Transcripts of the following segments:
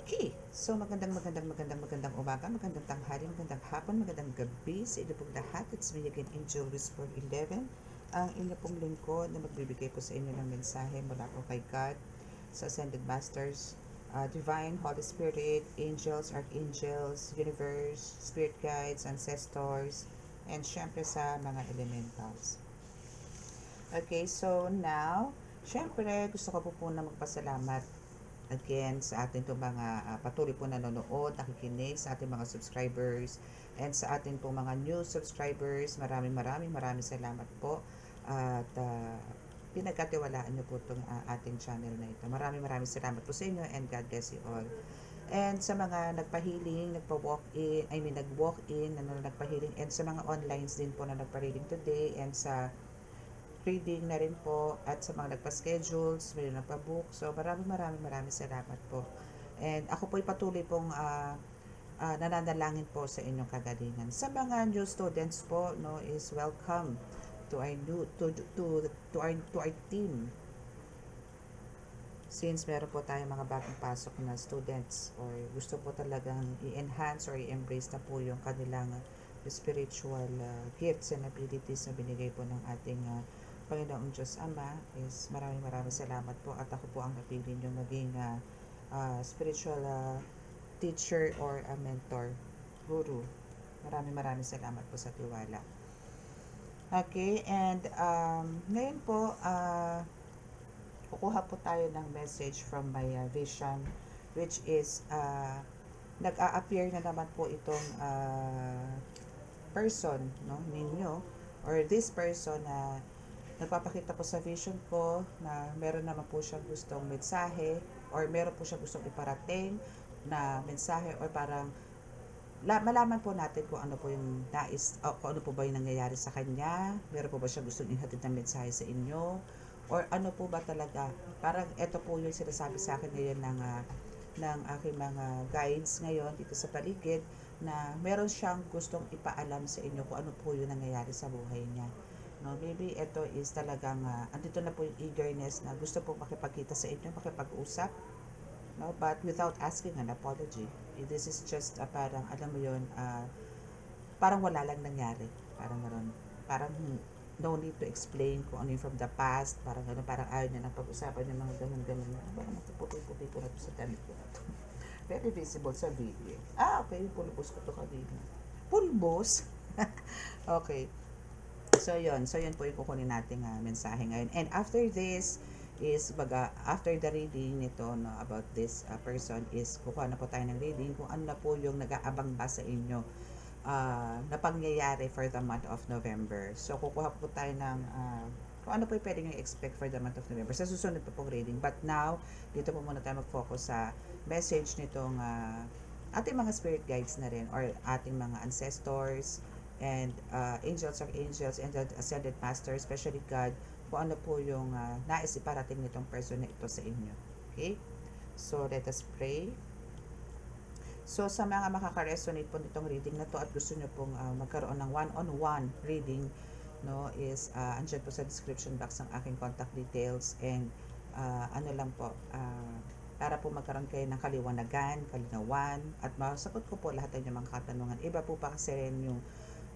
Okay, so magandang umaga, magandang tanghali, magandang hapon, magandang gabi sa inyo pong lahat. It's me again, Angel Whisper 11, ang inyo pong lingkod na magbibigay po sa inyo ng mensahe mula po kay God, sa Ascended Masters, Divine, Holy Spirit, Angels, Archangels, Universe, Spirit Guides, Ancestors, and syempre sa mga elementals. Okay, so now, syempre gusto ko po na magpasalamat again sa ating itong mga patuloy po nanonood, nakikinig, sa ating mga subscribers, and sa ating pong mga new subscribers. Maraming salamat po. At pinagkatiwalaan niyo po itong ating channel na ito. Maraming salamat po sa inyo, and God bless you all. And sa mga nagpahiling, nagpa-walk-in, nag-walk-in, nagpahiling, and sa mga onlines din po na nagpa-reading today, and sa reading na rin po, at sa mga nagpa-schedules, may nagpa-book. So maraming salamat po. And ako po'y patuloy pong nananalangin po sa inyong kagalingan. Sa mga new students po, no, is welcome to our new to our team. Since meron po tayong mga bagong pasok na students, or gusto po talagang i-enhance or i-embrace na po yung kanilang spiritual gifts and abilities na binigay po ng ating Panginoong Diyos Ama, is maraming salamat po, at ako po ang napili nyo maging spiritual teacher or a mentor, guru. Maraming salamat po sa tiwala. Okay, and ngayon po, kukuha po tayo ng message from my vision, which is nag-a-appear na naman po itong person, no, ninyo, or this person na nagpapakita po sa vision ko na meron naman po siyang gustong mensahe, or meron po siyang gustong iparating na mensahe, or parang malaman po natin kung ano po yung nais, o kung ano po ba yung nangyayari sa kanya, meron po ba siya gustong ihatid ng mensahe sa inyo, or ano po ba talaga. Parang ito po yung sinasabi sa akin ngayon ng aking mga guides ngayon dito sa paligid, na meron siyang gustong ipaalam sa inyo kung ano po yung nangyayari sa buhay niya. No, maybe ito is talagang andito na po yung eagerness na gusto po makipagkita sa inyo, makipag-usap, no, but without asking an apology. This is just parang alam mo yon, parang wala lang nangyari, parang ganoon, parang no need to explain kung ano yung from the past, parang gano'n, parang ayaw niya nang pag-usapan yung mga ganun parang puti-puti po na to sa damit ko na to. Very visible sa video. Okay, pulbos ko to kanina. Pulbos? Okay. So yun po yung kukunin nating mensahe ngayon. And after this is after the reading nito, no, about this person, is kukuha na po tayo ng reading kung ano na po yung nag-aabang ba sa inyo na pangyayari for the month of November. So kukuha po tayo ng kung ano po yung pwede nyo expect for the month of November sa susunod po pong reading. But now, dito po muna tayo mag-focus sa message nitong ating mga spirit guides na rin, or ating mga ancestors, and angels of angels, and the ascended master, especially God, kung ano po yung nais iparating nitong person na ito sa inyo. Okay? So, let us pray. So, sa mga makaka-resonate po nitong reading na to, at gusto nyo pong magkaroon ng one-on-one reading, no, is andyan po sa description box ang aking contact details, and ano lang po, para po magkaroon kayo ng kalinawan, at masagot ko po lahat ng mga katanungan. Iba po pa kasi rin yung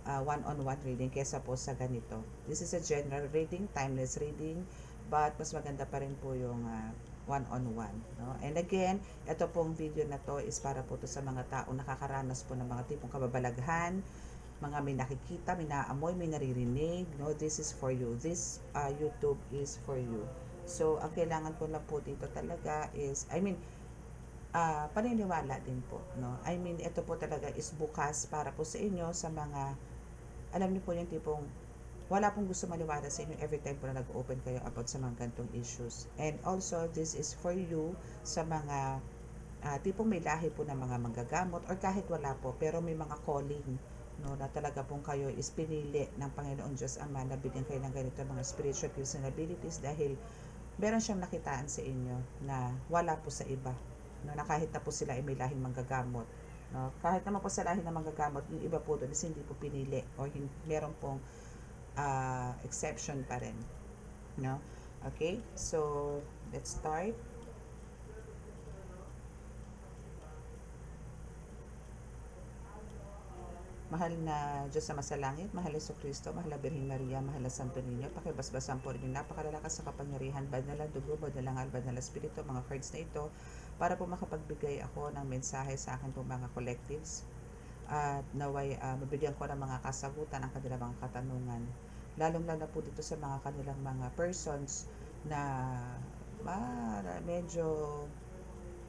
one-on-one reading kesa po sa ganito. This is a general reading, timeless reading, but mas maganda pa rin po yung one-on-one. No? And again, ito pong video na to is para po to sa mga taong nakakaranas po ng mga tipong kababalaghan, mga may nakikita, may naamoy, may naririnig. No? This is for you. This YouTube is for you. So, ang kailangan ko lang po dito talaga is, paniniwala din po. No? Ito po talaga is bukas para po sa inyo, sa mga, alam niyo po yung tipong, wala pong gusto maliwala sa inyo every time po na nag-open kayo about sa mga gantong issues. And also, this is for you sa mga tipong may lahi po ng mga manggagamot, or kahit wala po, pero may mga calling, no, na talaga pong kayo is pinili ng Panginoon Diyos Ama na bigyan kayo ng ganito mga spiritual gifts and abilities, dahil meron siyang nakitaan sa inyo na wala po sa iba, no, na kahit na po sila ay may lahing manggagamot, no, kahit naman po sa lahi ng manggagamot, yung iba po doon is hindi po pinili, or meron pong exception pa rin, no. Okay, so let's start. Mahal na Diyos sa masalangit, mahal na Kristo, mahal na Birheng Maria, mahal na Santo Niño, pakibasbasan po rin yung napakalalakas sa kapangyarihan, banal na dugo, banal na ngal, banal na espiritu, mga cards na ito, para po makapagbigay ako ng mensahe sa akin pong mga collectives, at naway mabigyan ko ng mga kasagutan ang kanilang mga katanungan, lalong-lalo na po dito sa mga kanilang mga persons na medyo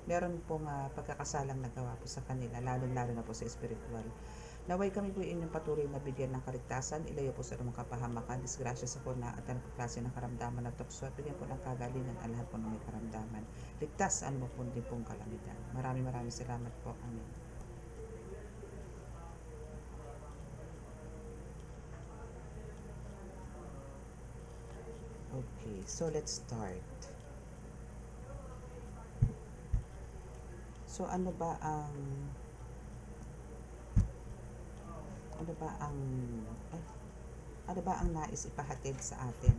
meron pong pagkakasalang nagawa po sa kanila, lalong-lalo na po sa spiritual. Naway kami po inyong patuloy na bigyan ng kaligtasan, ilayo po sa lumang kapahamakan, disgrasya sa kuna at anong klase ng karamdaman at tukso at bigyan po ng kagalingan ang lahat po ng may karamdaman. Ligtas ang mo po din pong kalamidad. Maraming salamat po. Amen. Okay, so let's start. So ano ba ang ay, ano ba ang nais ipahatid sa atin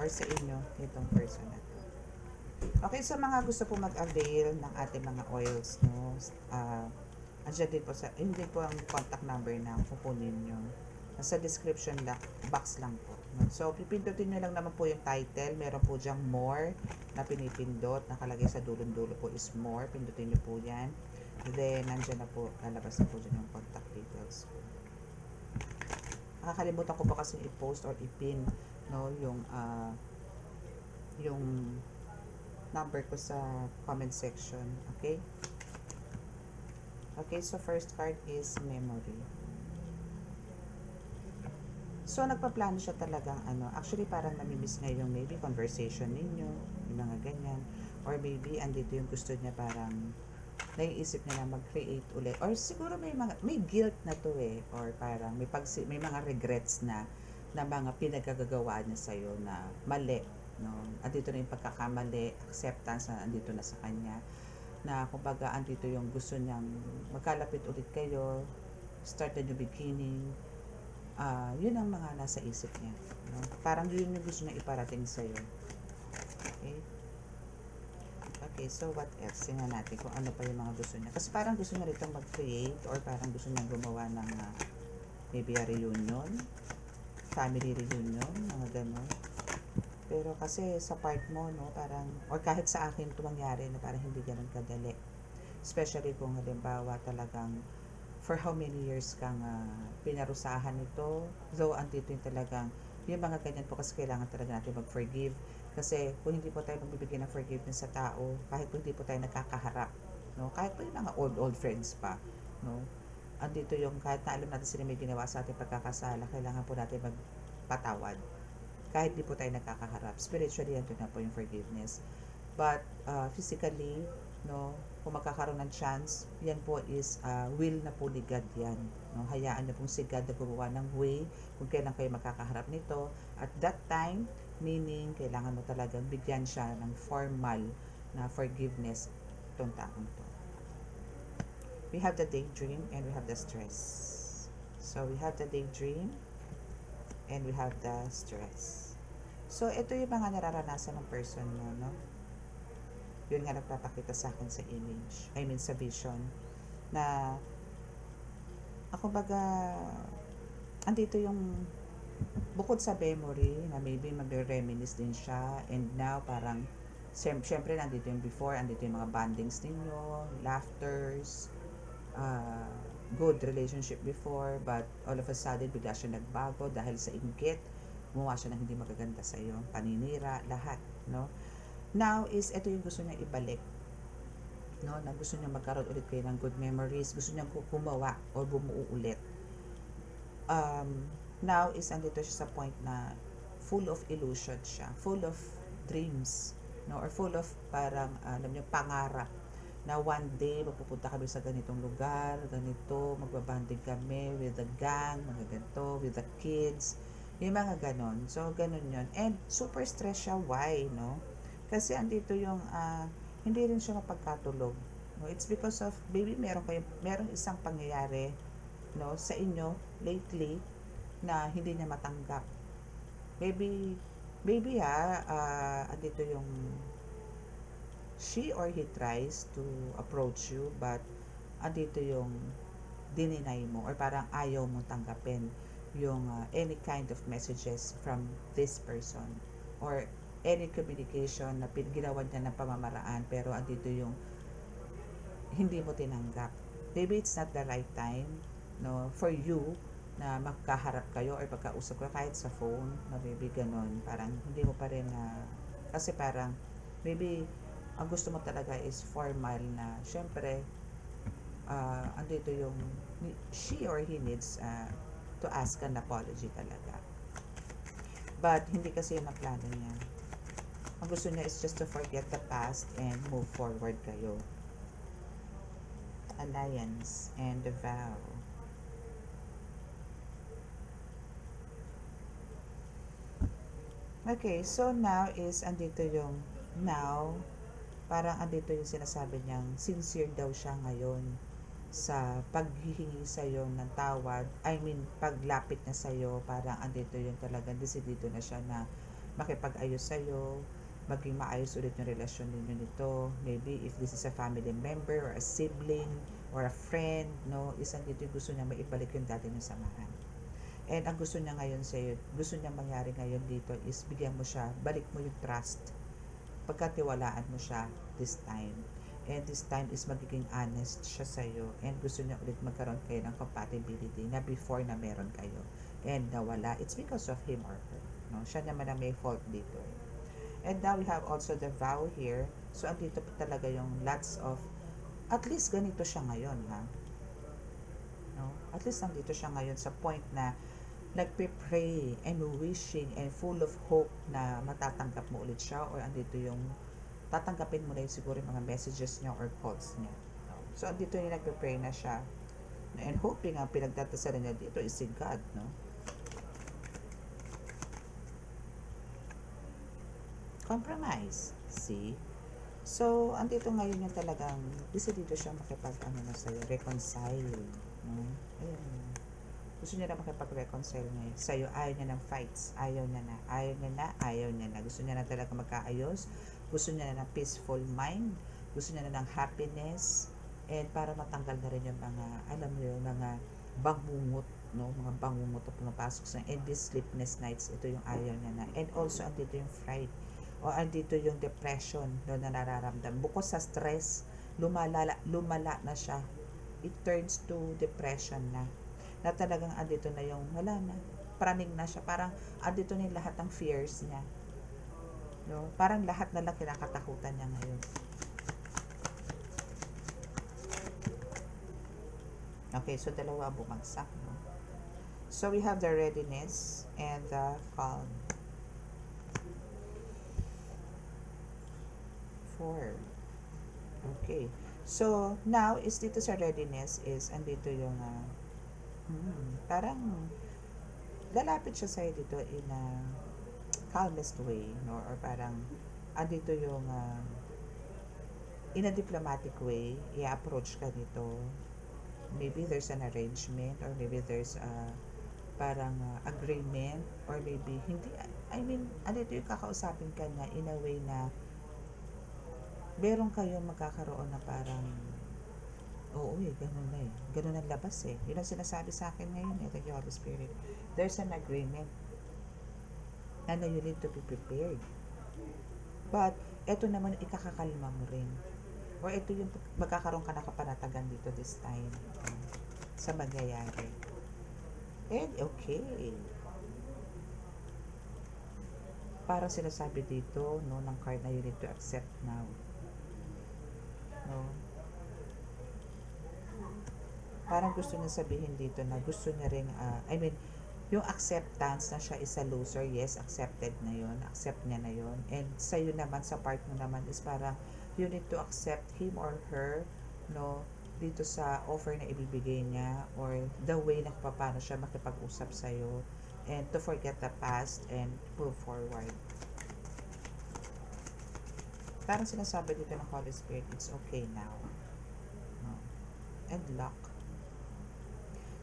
or sa inyo itong person na to? Okay, so mga gusto po mag-avail ng ating mga oils, no? Andiyan din po yun din po ang contact number na kukunin nyo. Nasa description box lang po. So, pipindutin nyo lang naman po yung title. Meron po dyang more na pinipindot. Nakalagay sa dulong-dulo po is more. Pindutin nyo po yan. Then, nandyan na po, lalabas na po dyan yung contact details po. Nakakalimutan ko po kasi i-post or i-pin, no, yung number ko sa comment section. Okay? Okay, so first card is memory. So, nagpaplano siya talagang actually parang namimiss niya yung maybe conversation ninyo, yung mga ganyan. Or maybe, andito yung gusto niya parang naiisip niya na mag-create ulit. Or siguro may guilt na to or parang may mga regrets na mga pinagkagagawa niya sa'yo na mali. No? Andito na yung pagkakamali, acceptance na andito na sa kanya. Na kumbaga, andito yung gusto niyang magkalapit ulit kayo, start a new beginning. Yun ang mga nasa isip niya. No? Parang yun yung gusto niya iparating sa'yo. Okay? Okay, so what else? Tingnan natin kung ano pa yung mga gusto niya. Kasi parang gusto niya rito mag-create or parang gusto niya gumawa ng maybe a reunion, family reunion, mga gano'n. Pero kasi sa part mo, no, parang, or kahit sa akin ito mangyari na parang hindi ganun kadali. Especially kung halimbawa talagang for how many years kang pinarusahan ito. So, andito yung talagang, yung mga ganyan po kasi kailangan talaga natin mag-forgive. Kasi kung hindi po tayo magbibigay ng forgiveness sa tao, kahit po hindi po tayo nakakaharap, no? Kahit po yung mga old friends pa, no? Andito yung kahit na alam natin sila may ginawa sa ating pagkakasala, kailangan po natin magpatawad. Kahit di po tayo nakakaharap. Spiritually, andito na po yung forgiveness. But physically, no, kung magkakaroon ng chance, yan po is will na po ni God yan. No? Hayaan niyo pong si God na gumawa ng way kung kailan kayo makakaharap nito. At that time, meaning, kailangan mo talagang bigyan siya ng formal na forgiveness itong taong to. We have the daydream and we have the stress. So, we have the daydream and we have the stress. So, ito yung mga nararanasan ng person mo, no? Yun nga nagpapakita sa akin sa image, I mean sa vision, na ako baga andito yung bukod sa memory na maybe magre-reminisce din siya, and now parang syempre nandito yung before, andito yung mga bondings ninyo, laughters, good relationship before, but all of a sudden bigla siya nagbago dahil sa inggit, gumawa siya ng hindi magaganda sa iyo, paninira, lahat, no? Now is ito yung gusto niya ibalik, no, na gusto niya magkaroon ulit kayo ng good memories, gusto niya gumawa or bumuo ulit. Now is andito siya sa point na full of illusion siya, full of dreams, no, or full of parang alam niyo pangarap na one day mapupunta kami sa ganitong lugar, ganito, magbabanding kami with the gang, mga ganito, with the kids, yung mga ganon. So ganon yun, and super stress siya. Why, no? Kasi andito yung hindi rin siya mapagkatulog. No, it's because of maybe merong isang pangyayari, no, sa inyo lately na hindi niya matanggap. Maybe andito yung she or he tries to approach you, but andito yung dininay mo or parang ayaw mong tanggapin yung any kind of messages from this person or any communication na ginawa niya ng pamamaraan pero andito yung hindi mo tinanggap. Maybe it's not the right time, no, for you na magkaharap kayo or magkausap ka kahit sa phone, na maybe ganun, parang hindi mo pa rin na, kasi parang, maybe, ang gusto mo talaga is formal na, syempre, andito yung, she or he needs to ask an apology talaga. But, hindi kasi yun ang plano niya. Ang gusto niya is just to forget the past and move forward kayo. Alliance and the vow. Okay, so now is andito yung now, parang andito yung sinasabi niyang sincere daw siya ngayon sa paghihingi sa iyo ng tawad. I mean, paglapit niya sa iyo, parang andito yung talagang desidido na siya na makipag-ayos sa iyo, maging maayos ulit yung relasyon ninyo nito. Maybe if this is a family member or a sibling or a friend, no, isang dito yung gusto niya maibalik yung dati niyong samahan. And ang gusto niya ngayon sa iyo, gusto niya mangyari ngayon dito is bigyan mo siya, balik mo yung trust. Pagkatiwalaan mo siya this time. And this time is magiging honest siya sa iyo and gusto niya ulit magkaroon kayo ng compatibility na before na meron kayo. And nawala, it's because of him or her. No? Siya naman ang may fault dito. And now we have also the vow here. So, andito pa talaga yung lots of, at least ganito siya ngayon, ha? No? At least nandito siya ngayon sa point na nagpe-pray and wishing and full of hope na matatanggap mo ulit siya or andito yung tatanggapin mo na yung siguro yung mga messages niya or calls niya. No? So, andito yung nagpe-pray na siya. And hoping ang pinagdadasalan niya dito is si God, no? Compromise. See? So, andito ngayon yung talagang dito siya makipag-ano na sa'yo, reconcile. No? Ayun. Gusto niya na makipag-reconcile ngayon. Sa'yo, ayaw niya ng fights. Ayaw niya na. Ayaw niya na. Ayaw niya na. Gusto niya na talaga magkaayos. Gusto niya na ng peaceful mind. Gusto niya na ng happiness. And para matanggal na rin yung mga, alam mo yung mga bangungot, no? Mga bangungot na pumapasok sa and these sleepless nights. Ito yung ayaw niya na. And also, andito yung fright o andito yung depression no, na nararamdam. Bukod sa stress, lumala na siya. It turns to depression na talagang andito na yung wala na, praning na siya, parang andito na yung lahat ng fears niya, no? Parang lahat na lang kinakatakutan niya ngayon. Okay, so dalawa bumagsak, no? So we have the readiness and the calm. 4. Okay. So, now, is dito sa readiness is, andito yung, parang, lalapit siya sa'yo dito in a calmest way, no? Or parang, andito yung, in a diplomatic way, i-approach ka dito. Maybe there's an arrangement, or maybe there's parang agreement, or maybe, hindi, I mean, andito yung kakausapin ka niya in a way na, meron kayong magkakaroon na parang, oo ganun na eh. Ganun ang labas eh. Yun ang sinasabi sa akin ngayon eh, thank you Holy Spirit. There's an agreement na you need to be prepared. But, eto naman ikakakalma mo rin. Or ito yung magkakaroon ka na kapanatagan dito this time sa mangyayari. And okay. Parang sinasabi dito, no, ng card na you need to accept now. No? Parang gusto niya sabihin dito na gusto niya rin, I mean, yung acceptance na siya is a loser, yes, accepted na yun, accept niya na yun. And sa'yo naman, sa part mo naman is parang you need to accept him or her, no, dito sa offer na ibibigay niya or the way na kung paano siya makipag-usap sa'yo and to forget the past and move forward. Parang sinasabi dito ng Holy Spirit, it's okay now. No? And luck.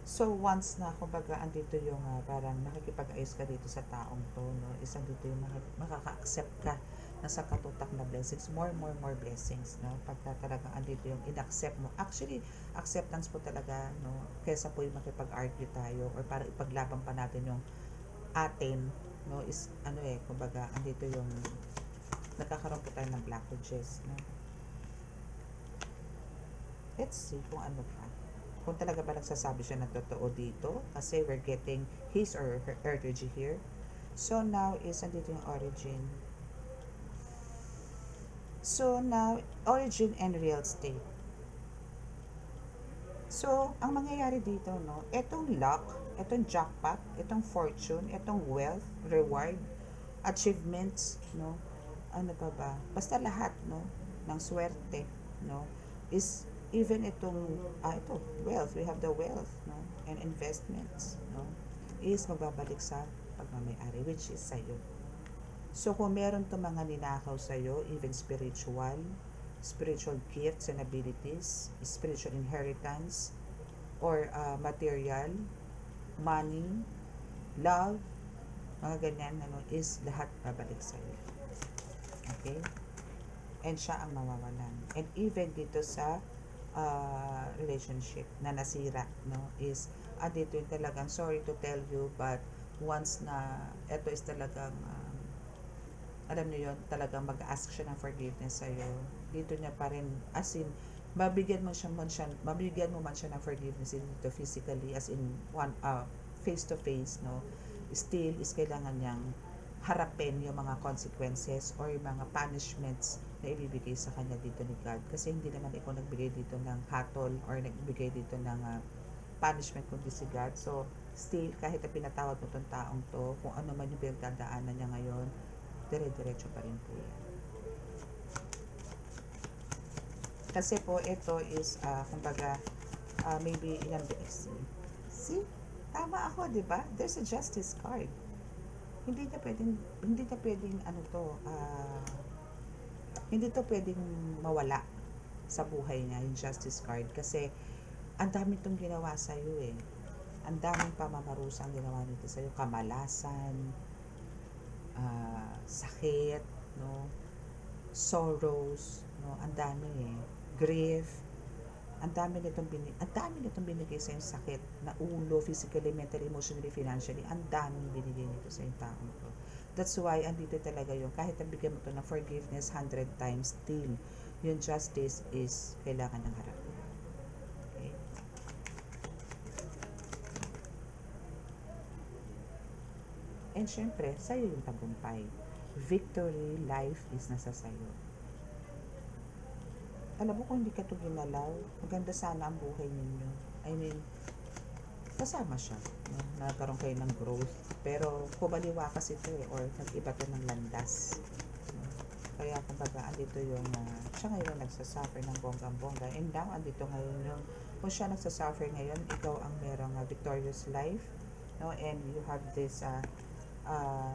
So, once na, kumbaga, andito yung parang nakikipag-ayos ka dito sa taong to, no? Isang dito yung makaka-accept ka nasa katutak na blessings, more blessings, no? Pagka talagang andito yung in-accept mo. Actually, acceptance po talaga, no? Kesa po yung makipag-argue tayo or para ipaglaban pa natin yung atin, no? Is, ano eh, kumbaga, andito yung nagkakaroon po tayo ng blockages, no? Let's see kung ano pa. Kung talaga ba nagsasabi siya ng totoo dito, kasi we're getting his or her energy here. So now is andito yung origin. So now, origin and real estate. So, ang mangyayari dito, no, etong luck, etong jackpot, etong fortune, etong wealth, reward, achievements, no, ano pa ba? Basta lahat, no, ng swerte, no, is even itong, ito, wealth, we have the wealth, no, and investments, no, is magbabalik sa pagmamayari, which is sa'yo. So, kung meron to mga ninakaw sa'yo, even spiritual gifts and abilities, spiritual inheritance, or material, money, love, mga ganyan, ano, is lahat babalik sa'yo. Okay? And siya ang mawawalan. And even dito sa relationship na nasira, no, is, dito yung talagang, sorry to tell you, but once na, ito is talagang, alam niyo yun, talagang mag-ask siya ng forgiveness sa'yo. Dito niya pa rin, as in, mabigyan mo man siya ng forgiveness dito physically, as in, face to face, no? Still, is kailangan niyang harapin yung mga consequences or yung mga punishments na ibibigay sa kanya dito ni God. Kasi hindi naman ikaw nagbigay dito ng hatol or nagbigay dito ng punishment kundi si God. So, still, kahit na pinatawad mo itong taong to, kung ano man yung pinagdadaanan niya ngayon, dire-diretso pa rin po yan. Kasi po, ito is, kumbaga, maybe ilang beses. See? Tama ako, di ba? There's a justice card. Hindi niya pwedeng, ano to, hindi to pwedeng mawala sa buhay niya, yung justice card. Kasi, ang dami itong ginawa sa'yo eh. Ang daming pamamarusang ginawa nito sa'yo. Kamalasan, sakit, no? Sorrows, no? Ang dami eh. Grief, ang dami nitong binigay sa yung sakit na ulo, physically, mentally, emotionally, financially. Ang daming binigay nito sa yung taong to. That's why andito talaga yung kahit nabigyan mo to ng forgiveness 100 times, still yung justice is kailangan ng harapin. Okay? And syempre, sa'yo yung tagumpay. Victory, life is nasa sa'yo. Alam mo, kung hindi ka ito ginalaw, maganda sana ang buhay ninyo. I mean, kasama siya. No? Nagkaroon kayo ng growth. Pero, kumaliwa kasi ito eh, or nag-iba to ng landas. No? Kaya, kumbaga, andito yung, siya ngayon nagsasuffer ng bonggang-bongga. And now, andito ngayon yung, kung siya nagsasuffer ngayon, ikaw ang merong victorious life. No? And you have this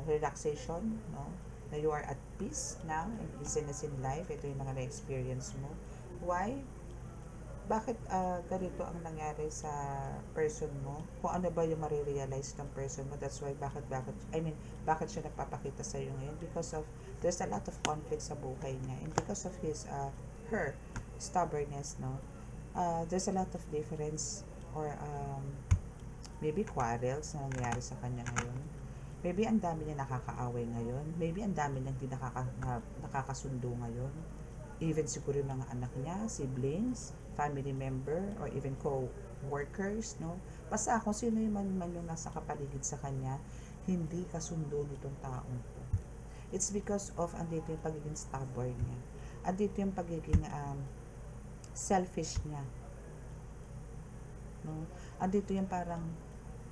relaxation, no? Na you are at peace now and easiness in life. Ito yung mga na-experience mo. Why? Bakit ganito ang nangyari sa person mo? Kung ano ba yung marirealize ng person mo? That's why bakit siya nagpapakita sa iyo ngayon? Because of, there's a lot of conflict sa buhay niya. And because of her stubbornness, no? There's a lot of difference or maybe quarrels na nangyayari sa kanya ngayon. Maybe ang dami niya nakakaaway ngayon. Maybe ang dami niya hindi nakakasundo ngayon. Even siguro yung mga anak niya, siblings, family member, or even co-workers, no? Basta kung sino man yung nasa kapaligid sa kanya, hindi kasundo nitong taong to. It's because of andito yung pagiging stubborn niya. Andito yung pagiging selfish niya. No? Andito yung parang,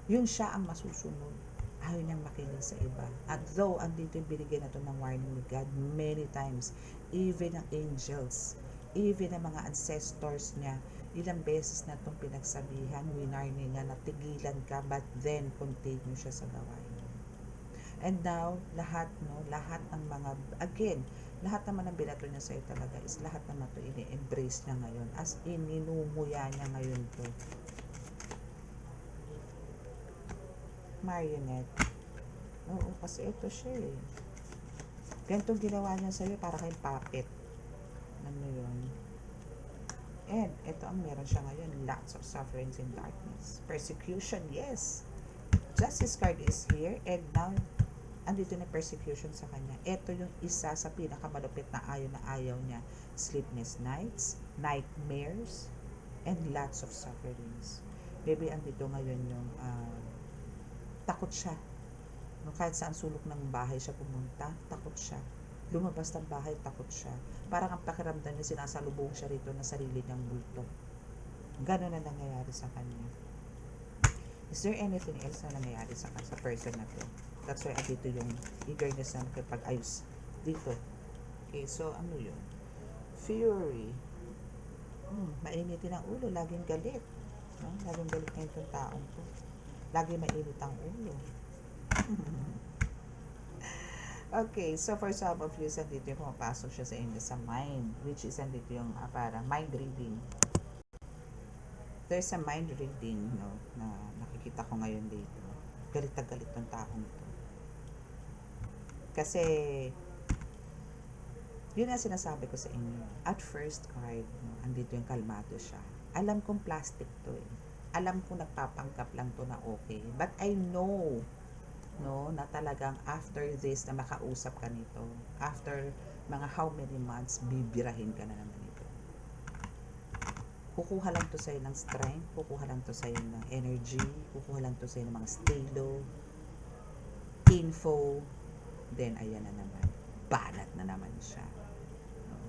yung siya ang masusunod. Ayaw niyang makinig sa iba. At though, andito yung binigay na to ng warning ni God many times, even ang angels, even ang mga ancestors niya, ilang beses na itong pinagsabihan, winarning nga na tigilan ka, but then continue siya sa gawain. And now, lahat ng mga, again, lahat naman ng binato niya sa'yo talaga is lahat naman ito ini-embrace niya ngayon. As in, inumuya niya ngayon to. Marionette. Oo, kasi ito siya eh. Ganito ginawa niya sa'yo para kayong puppet. Ano yun? And ito ang meron siya ngayon, lots of sufferings in darkness. Persecution, yes. Justice card is here, and now andito na persecution sa kanya. Ito yung isa sa pinakamalupit na ayaw niya. Sleepless nights, nightmares, and lots of sufferings. Maybe andito ngayon yung takot siya. No, kahit saan sulok ng bahay siya pumunta, takot siya. Lumabas ng bahay, takot siya. Parang ang pakiramdam niya, sinasalubong siya rito na sarili niyang multo. Gano'n na nangyayari sa kanya. Is there anything else na nangyayari sa person na to? That's why dito yung eagerness na makipag-ayos dito. Okay, so ano yun? Fury. Mainitin ang ulo, laging galit. No? Laging galit na itong taong to. Lagi mainit ang ulo. Okay, so for some of you, dito yung pumapasok siya sa inyo sa mind, which is dito yung parang mind reading. There's a mind reading, no, na nakikita ko ngayon dito. Galit na galit ng taong to. Kasi, yun ang sinasabi ko sa inyo. At first card, no, andito yung kalmado siya. Alam kong plastic to eh. Alam kong nagpapanggap lang to na okay. But I know, no, na talagang after this na makausap ka nito, after mga how many months, bibirahin ka na naman ito. Kukuha lang to sa'yo ng strength, kukuha lang to sa'yo ng energy, kukuha lang to sa'yo ng mga stalo, info, then ayan na naman, banat na naman siya. No?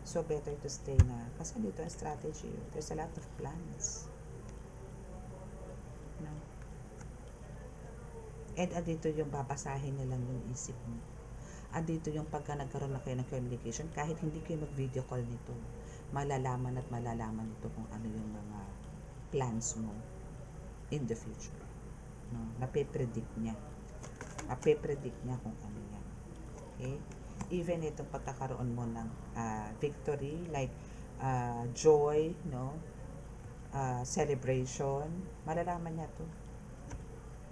So better to stay na, kasi dito ang strategy, there's a lot of plans. No? And andito yung babasahin na lang yung isip mo. Andito yung pagka nagkaroon na kayo ng communication, kahit hindi kayo mag-video call nito, malalaman at malalaman nito kung ano yung mga plans mo in the future. No? Nape-predict niya. Nape-predict niya kung ano yan. Okay? Even itong pagkakaroon mo ng victory, like joy, no? Celebration, malalaman niya to.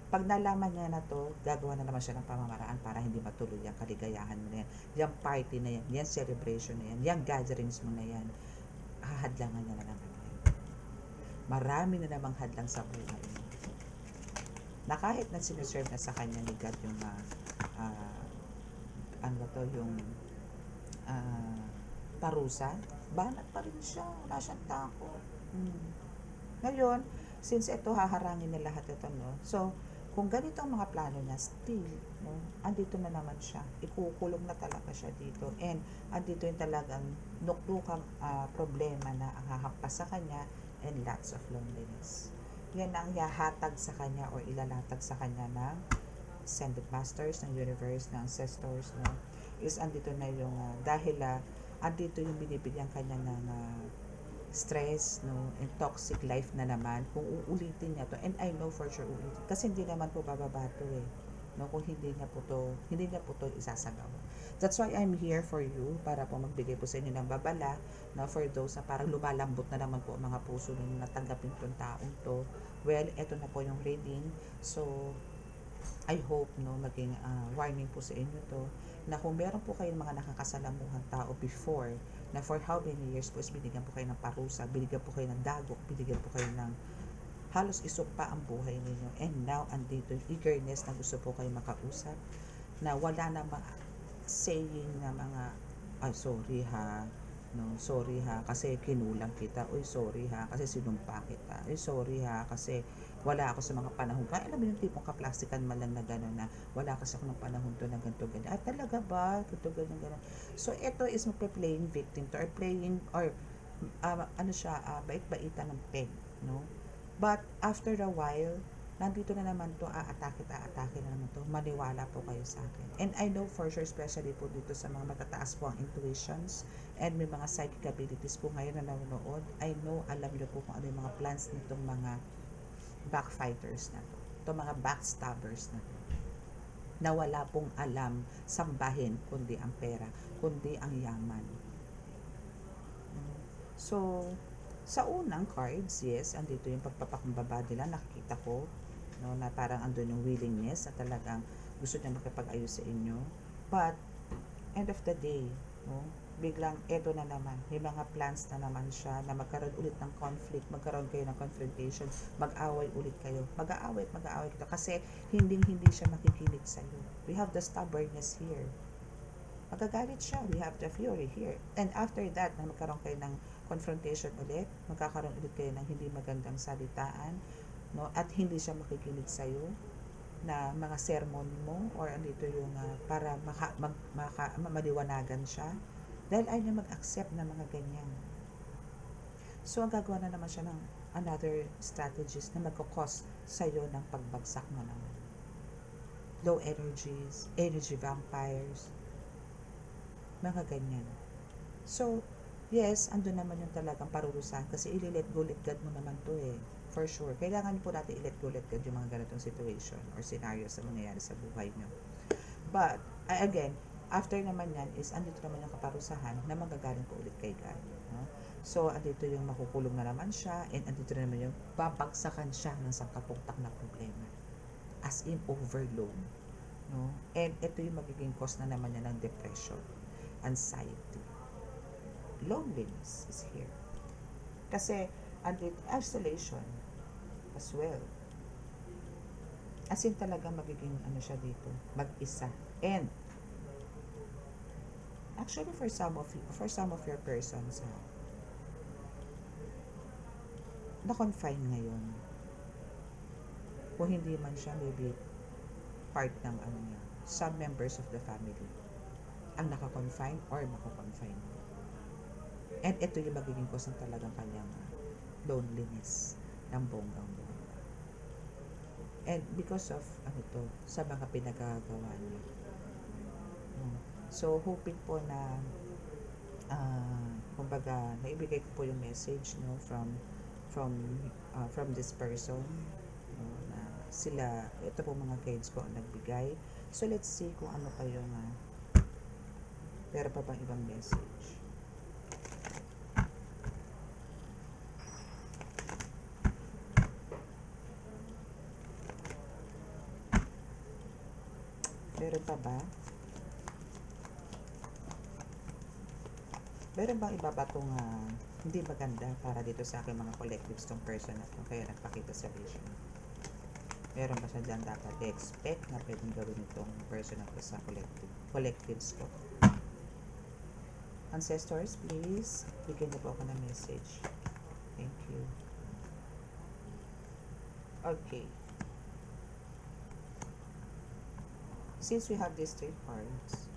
Pag nalaman niya na to, gagawa na naman siya ng pamamaraan para hindi matuloy yung kaligayahan mo na yan. Yung party na yan, yung celebration na yan, yung gatherings mo na yan, hahadlangan niya na naman yan. Marami na namang hadlang sa buhay mo. Na kahit na sinuserve na sa kanya ni God yung yung parusa, banat pa rin siya, wala siyang takot. Ngayon, since ito haharangin na lahat ito, no? So, kung ganito ang mga plano niya, still, no? Andito na naman siya. Ikukulong na talaga siya dito. And, andito yung talagang nuklukang problema na ang hahampas sa kanya and lots of loneliness. Yan ang yahatag sa kanya or ilalatag sa kanya ng Ascended Masters, ng Universe, ng Ancestors, no? Is andito na yung, dahil andito yung binibigyan kanya ng stress, no, and toxic life na naman, kung uulitin niya to, and I know for sure uulitin, kasi hindi naman po bababa to eh, no, kung hindi niya po to isasagawa. That's why I'm here for you, para po magbigay po sa inyo ng babala, na for those na parang lumalambot na naman po ang mga puso ninyo na tanggapin tong taong to. Well, eto na po yung reading, so I hope, no, maging warning po sa inyo to, na kung meron po kayong mga nakakasalamuhang tao before, na for how many years po is binigyan po kayo ng parusa, binigyan po kayo ng dagok, binigyan po kayo ng halos isukpa ang buhay ninyo, and now andito yung eagerness na gusto po kayo makausap, na wala na saying na mga sorry ha, no, sorry ha kasi kinulang kita, uy sorry ha kasi sinumpa kita, uy sorry ha kasi wala ako sa mga panahon ka, alam mo yung tipong kaplastikan man lang na gano'n, na wala kasi ako ng panahon to na ganito ganyan, talaga ba ganito ganyan ganyan. So ito is magpe-playing victim to, or playing, or bait-baitan ng peg, no. But after a while, nandito na naman to, aatake na naman to, maniwala po kayo sa akin. And I know for sure, especially po dito sa mga matataas po ang intuitions and may mga psychic abilities po ngayon na nanonood, I know, alam niyo po kung ano yung mga plans nitong mga backfighters na to, itong mga backstabbers na to, na wala pong alam sambahin kundi ang pera, kundi ang yaman. So, sa unang cards, yes, andito yung pagpapakumbaba nila, nakikita ko, no, na parang andun yung willingness, na talagang gusto niya makipag-ayos sa inyo. But, end of the day, no, biglang eto na naman, may mga plans na naman siya na magkaroon ulit ng conflict, magkaroon kayo ng confrontation, mag-away ulit kayo. Mag-aaway at mag-aaway kayo kasi hindi siya makikinig sa'yo. We have the stubbornness here. Magagalit siya. We have the fury here. And after that, na magkaroon kayo ng confrontation ulit, magkakaroon ulit kayo ng hindi magandang salitaan, no? At hindi siya makikinig sa'yo na mga sermon mo or andito yung para maliwanagan siya dahil ayaw niya mag-accept ng mga ganyan. So, ang gagawa na naman siya ng another strategies na magkakos sa'yo ng pagbagsak mo naman. Low energies, energy vampires, mga ganyan. So, yes, andun naman yung talagang parurusahan kasi i-let go, let God mo naman to eh. For sure. Kailangan po natin i-let go, let God yung mga ganitong situation or scenarios na mangyayari sa buhay nyo. But, again, after naman yan is andito naman yung kaparusahan na magagaling po ulit kay God. No? So, andito yung makukulong na naman siya and andito naman yung babagsakan siya ng sangkapuktak na problema. As in overload. No? And ito yung magiging cause na naman niya ng depression, anxiety, loneliness is here. Kasi, isolation as well. As in talaga magiging siya dito, mag-isa. And, actually for some of your persons, na-confine ngayon. Kung hindi man siya, maybe part ng niya, some members of the family ang naka-confine or mako-confine. And ito yung magiging cause ng talagang kanyang loneliness ng bonggang-bongga. And because of sa mga pinagagawa niya. So, hoping po na kumbaga, naibigay ko po yung message from this person, na sila, ito po mga guides ko ang nagbigay. So, let's see kung ano pa yung pero pa bang ibang message. Meron pa ba? Meron bang iba ba itong hindi maganda para dito sa aking mga collectives tong person na ito kaya nagpakita sa vision? Meron ba siya dyan dapat i-expect na pwedeng gawin itong person na ito sa collectives ko? Ancestors, please, bigyan niyo po ako ng message. Thank you. Okay. Since we have these 3 cards,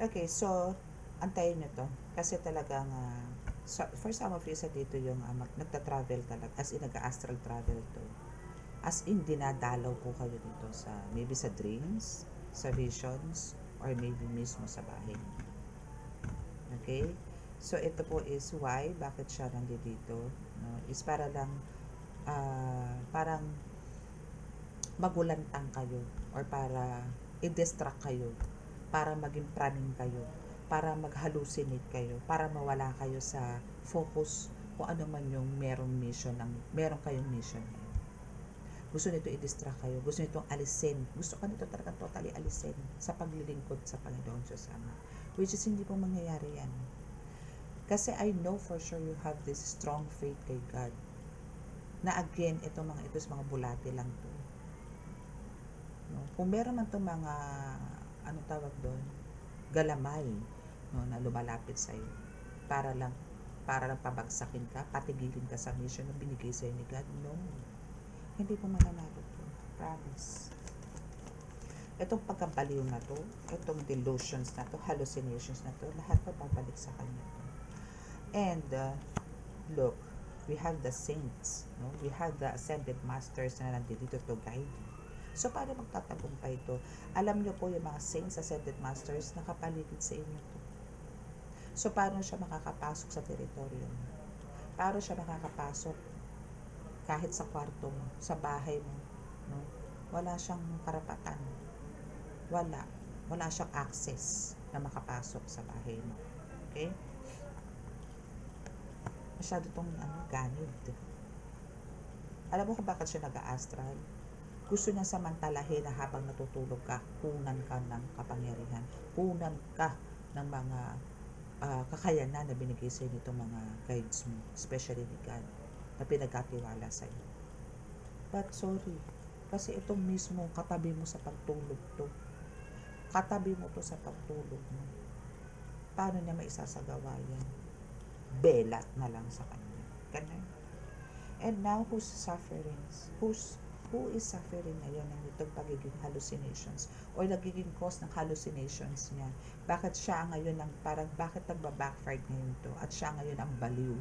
okay, so, antayin nyo to. Kasi talagang, for some of you, sa dito yung nagta-travel talaga, as in, nag-astral travel to. As in, dinadalaw po kayo dito sa, maybe sa dreams, sa visions, or maybe mismo sa bahay. Okay? So, ito po is why, bakit siya nandito, no? Is para lang, parang magulantang kayo, or para i-distract kayo, para maging praning kayo, para mag-hallucinate kayo, para mawala kayo sa focus kung ano man yung meron kayong mission. Gusto nito i-distract kayo, gusto nito alisin, gusto ka nito talaga totally alisin sa paglilingkod sa Panginoon Diyos Ama, which is hindi po mangyayari yan. Kasi I know for sure you have this strong faith kay God, na again, ito mga bulate lang to. No? Kung meron man itong mga, anong tawag doon, galamay, no, na lumalapit sa'yo, para lang pabagsakin ka, patigilin ka sa mission na binigay sa'yo ni God, no. Hindi po mananalo to. Promise. Itong pagkabaliw na to, itong delusions na to, hallucinations na to, lahat to babalik sa kanya to. And, look, we have the saints, no? We have the ascended masters na nandito to guide you. So, paano magtatagumpay ito? Alam nyo po yung mga saints, ascended masters, nakapaligid sa inyo to. So, paano siya makakapasok sa teritoryo mo? Paano siya makakapasok kahit sa kwarto mo, sa bahay mo, no? Wala siyang karapatan. Wala siyang access na makapasok sa bahay mo. Okay? Masyado tong ganid. Alam mo kung bakit siya nag-astral? Gusto niya samantalahin na habang natutulog ka, kunan ka ng kapangyarihan, kunan ka ng mga kakayanan na binigay sa nitong mga guides mo, especially ni God, na pinagkatiwala sa iyo. But sorry, kasi itong mismo katabi mo sa pagtulog to. Katabi mo to sa pagtulog mo. Paano niya maisasagawa yan? Belat na lang sa kanya. Ganun. And now, who is suffering ngayon ng itong pagiging hallucinations or nagiging cause ng hallucinations niya? Bakit siya ngayon bakit nagba-backfire ngayon to at siya ngayon ang baliw?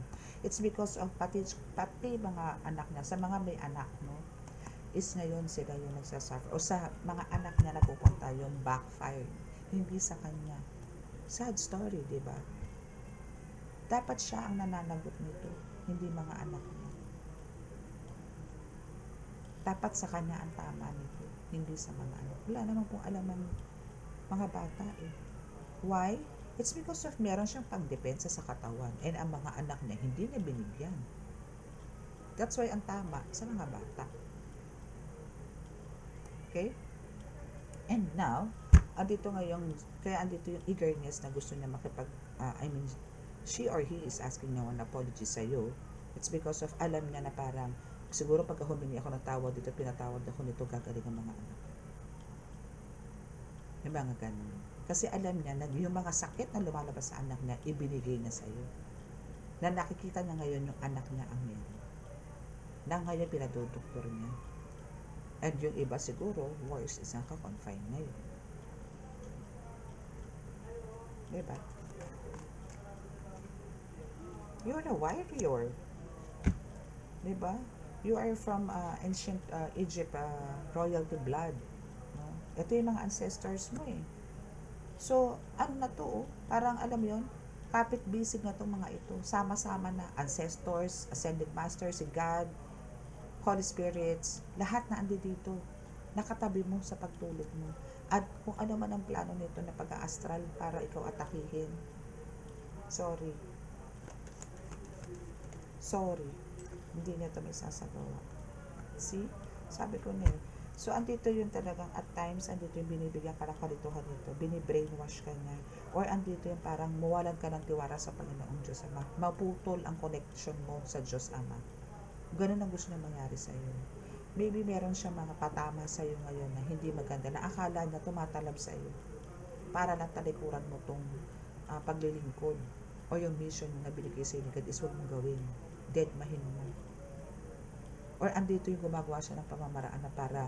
It's because of pati mga anak niya, sa mga may anak, no? Is ngayon sila yung nagsasuffer. O sa mga anak niya napupunta yung backfire. Hindi sa kanya. Sad story, di ba? Dapat siya ang nananagot nito, hindi mga anak niya. Dapat sa kanya ang tama nito, hindi sa mga anak. Wala naman pong alam ng mga bata eh. Why? It's because of meron siyang pangdepensa sa katawan and ang mga anak niya hindi niya binigyan. That's why ang tama sa mga bata. Okay? And now, andito yung eagerness na gusto niya she or he is asking now an apology sa'yo. It's because of alam niya na parang, siguro pagka humingi ako ng tawad dito, pinatawad ako nito, gagaling ang mga anak. Yung mga ganun. Kasi alam niya na yung mga sakit na lumalabas sa anak niya, ibinigay na sa'yo. Na nakikita niya ngayon yung anak niya ang meron. Na ngayon pinadodoktor niya. And yung iba siguro, worse is naka-confine ngayon. Diba? You're a warrior. Diba? You are from ancient Egypt, royalty blood. No? Ito yung mga ancestors mo eh. So, ano na to? Parang alam yon, kapit-bisig na itong mga ito. Sama-sama na. Ancestors, ascended masters, si God, Holy Spirits, lahat na andi dito. Nakatabi mo sa pagtulog mo. At kung ano man ang plano nito na pag-astral para ikaw atakihin. Sorry. Hindi niya ito may sasagawa. See? Sabi ko na So, andito yun talagang at times, andito yung binibigyan ka ng kalituhan nito. Bini-brainwash ka niya. Or andito yung parang mawalan ka ng tiwala sa Panginoong Diyos Ama. Maputol ang connection mo sa Diyos Ama. Ganun ang gusto niya mangyari sa iyo. Maybe meron siya mga patama sa iyo ngayon na hindi maganda, na akala niya tumatalab sa iyo para lang talikuran mo tong paglilingkod o yung mission na binigay sa iyo ni God is huwag mong gawin. Deadmahin mo. Or andito yung gumagawa siya ng pamamaraan na para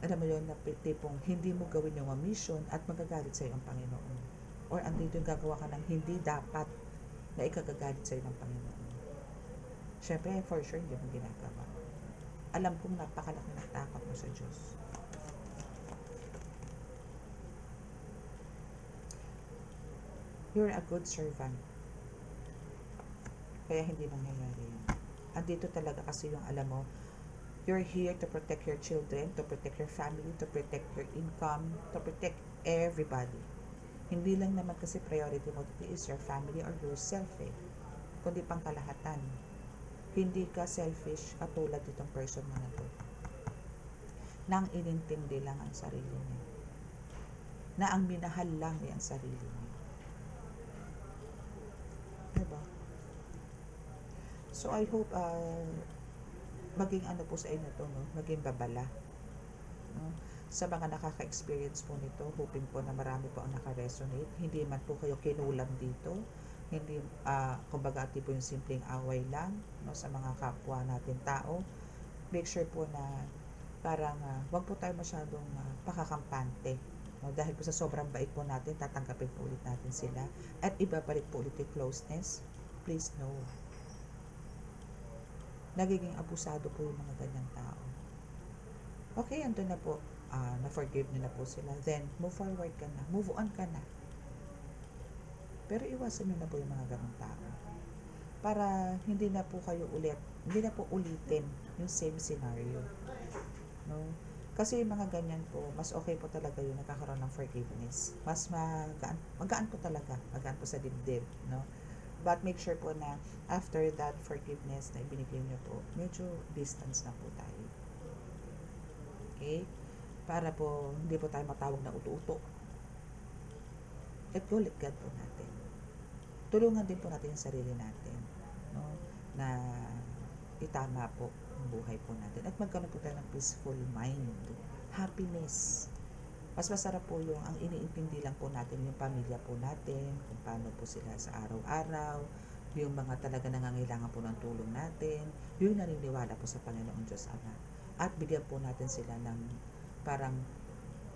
alam mo yun, na tipong hindi mo gawin yung mission at magagalit sa iyo ang Panginoon. Or andito yung gagawa ka ng hindi dapat na ikagagalit sa iyo ng Panginoon. Siyempre, for sure, hindi mo ginagawa. Alam kong napakalaki ng takot mo sa Diyos. You're a good servant. Kaya hindi mangyayari yun. Andito talaga kasi yung alam mo, you're here to protect your children, to protect your family, to protect your income, to protect everybody. Hindi lang naman kasi priority mo is your family or yourself eh, kundi pang kalahatan. Hindi ka selfish katulad itong person na to. Nang inintindi lang ang sarili niya. Na ang minahal lang niya ang sarili niya. Diba? So I hope maging ano po sa inyo to, no? Maging babala. No? Sa mga nakaka-experience po nito, hoping po na marami po ang naka-resonate. Hindi man po kayo kinulam dito. Hindi, kumbaga tipo yung simpleng away lang, no, sa mga kapwa natin tao. Make sure po na parang wag po tayo masyadong pakakampante, no, dahil po sa sobrang bait po natin, tatanggapin po ulit natin sila at ibabalik po ulit yung closeness. Please no, nagiging abusado po yung mga ganyang tao. Okay, andun na po, na-forgive nyo na po sila, then move forward ka na, move on ka na. Pero iwasan nyo na po yung mga ganong tao. Para hindi na po ulitin yung same scenario. No? Kasi yung mga ganyan po, mas okay po talaga yung nagkakaroon ng forgiveness. Mas magaan po talaga. Magaan po sa dibdib. No? But make sure po na after that forgiveness na ibinigay nyo po, medyo distance na po tayo. Okay? Para po hindi po tayo matawag na uto-uto. Let go, let God po natin. Tulungan din po natin yung sarili natin, no? Na itama po ang buhay po natin at magkaroon po tayo ng peaceful mind, happiness. Mas masarap po yung ang iniintindi lang po natin yung pamilya po natin, kung paano po sila sa araw-araw, yung mga talaga nangangailangan po ng tulong natin, yung naniniwala po sa Panginoon Diyos Ama. At bigyan po natin sila ng parang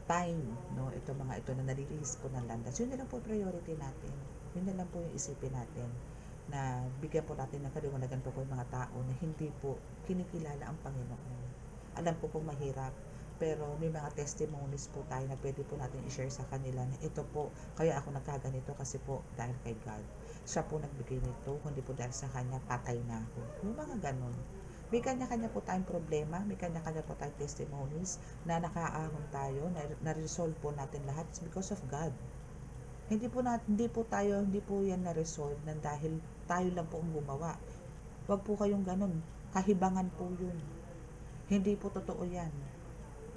time, no? Ito mga ito na nare-release po ng landas. Yun na lang po priority natin. Yun na lang po yung isipin natin na bigyan po natin ng kaliwanagan po yung mga tao na hindi po kinikilala ang Panginoon. Alam po po mahirap, pero may mga testimonies po tayo na pwede po natin i-share sa kanila na ito po, kaya ako nagkaganito kasi po dahil kay God. Siya po nagbigay nito, hindi po dahil sa kanya patay na ako. Yung mga ganun. May kanya-kanya po tayong problema, may kanya-kanya po tayong testimonies na nakaahon tayo, na-resolve po natin lahat. It's because of God. Hindi po yan na-resolve nang dahil tayo lang po ang gumawa. Huwag po kayong ganun. Kahibangan po yun. Hindi po totoo yan.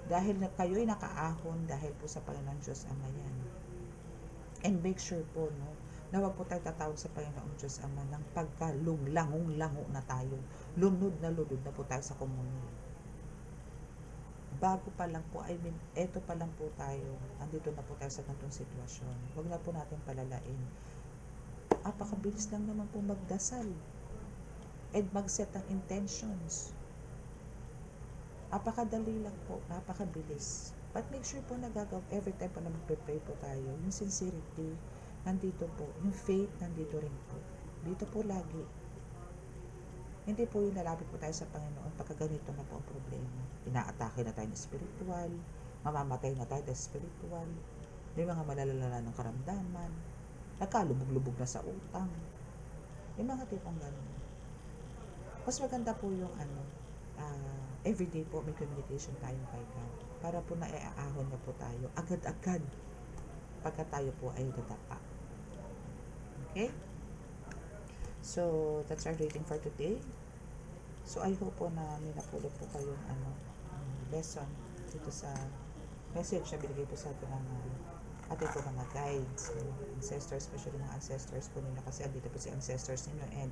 Dahil kayo'y nakaahon dahil po sa Panginoon Diyos Ama yan. And make sure po, no, na huwag po tayo tatawag sa Panginoon Diyos Ama ng pagkalunglango na tayo. Lunod na po tayo sa komunyo. Bago pa lang po, eto pa lang po tayo, andito na po tayo sa ganitong sitwasyon. Huwag na po natin palalain. Apakabilis lang naman po magdasal and mag-set ng intentions. Apakadali lang po, napakabilis. But make sure po na every time po na magpe-pray po tayo, yung sincerity, nandito po. Yung faith, nandito rin po. Dito po lagi. Hindi po yung lalapit po tayo sa Panginoon pagka ganito na po ang problema. Inaatake na tayo ng spiritual, mamamatay na tayo ng spiritual, may mga malalala ng karamdaman, nagkalubog-lubog na sa utang. Yung mga tipong gano'n. Mas maganda po yung everyday po may communication tayo kay God para po naiaahon na po tayo agad-agad pagka tayo po ay dadapa. Okay? So, that's our reading for today. So, I hope po na may napulot po kayong lesson dito sa message na binigay po sa atin ng ating po mga guides, ancestors, especially mga ancestors po nila kasi andito po si ancestors ninyo and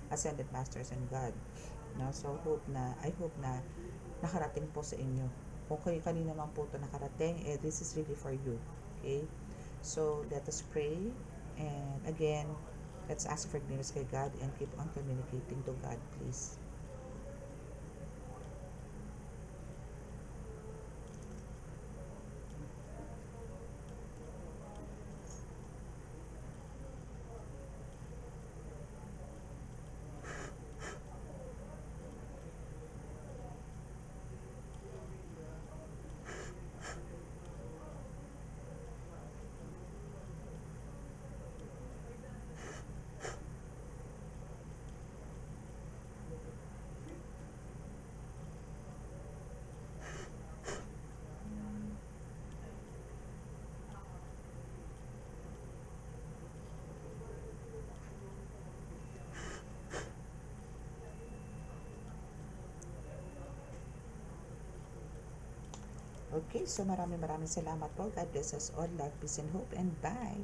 ascended masters and God. No? So, I hope na nakarating po sa inyo. Kung kayo kanina naman po ito nakarating, this is really for you. Okay? So, let us pray. And again, let's ask forgiveness kay God and keep on communicating to God, please. Okay, so maraming salamat po. God bless us all. Love, peace, and hope. And bye!